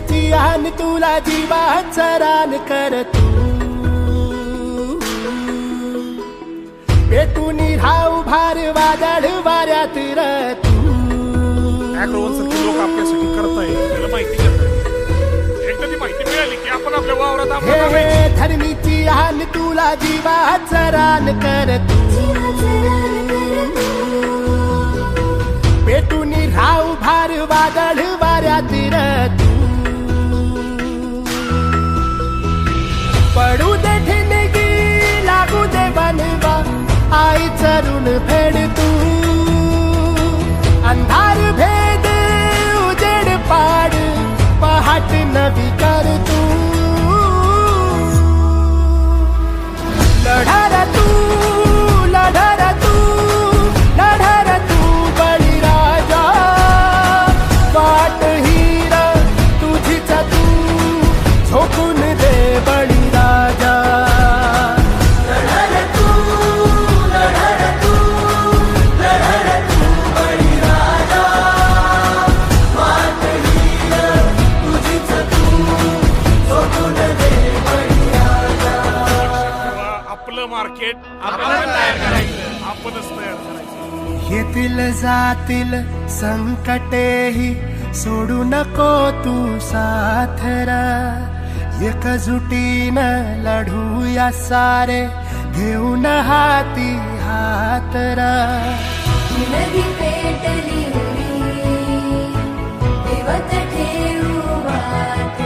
धरणीची आन तुला जीवाचं रान कर तू पेटून राहू भार वादळ वाऱ्यात र तू लोक आपल्यासाठी करताय त्याला माहिती घेताय एकदा ती माहिती मिळाली की आपण आपल्या वावरात धरणीची आन तुला जीवाचं रान कर तू पेटून राहू भार वादळ वाऱ्यात र तू पडू दे ठिणगी लागू दे बनवा आई चरून फेड तू अंधार भेद उजेड पाड पहाट नवी कर तू लढार तू लढार तू लढार तू बळीराजा वाट हीर तुझीच तू झोकून दे बळीराजा मार्केट आपण तयार करायचं आपणच तयार करायचं येतील जातील संकटेही सोडू नको तू साथरा एकजुटीनं लढूया सारे घेऊन हाती हातरा नदी पेटली देवत ठेवू वाट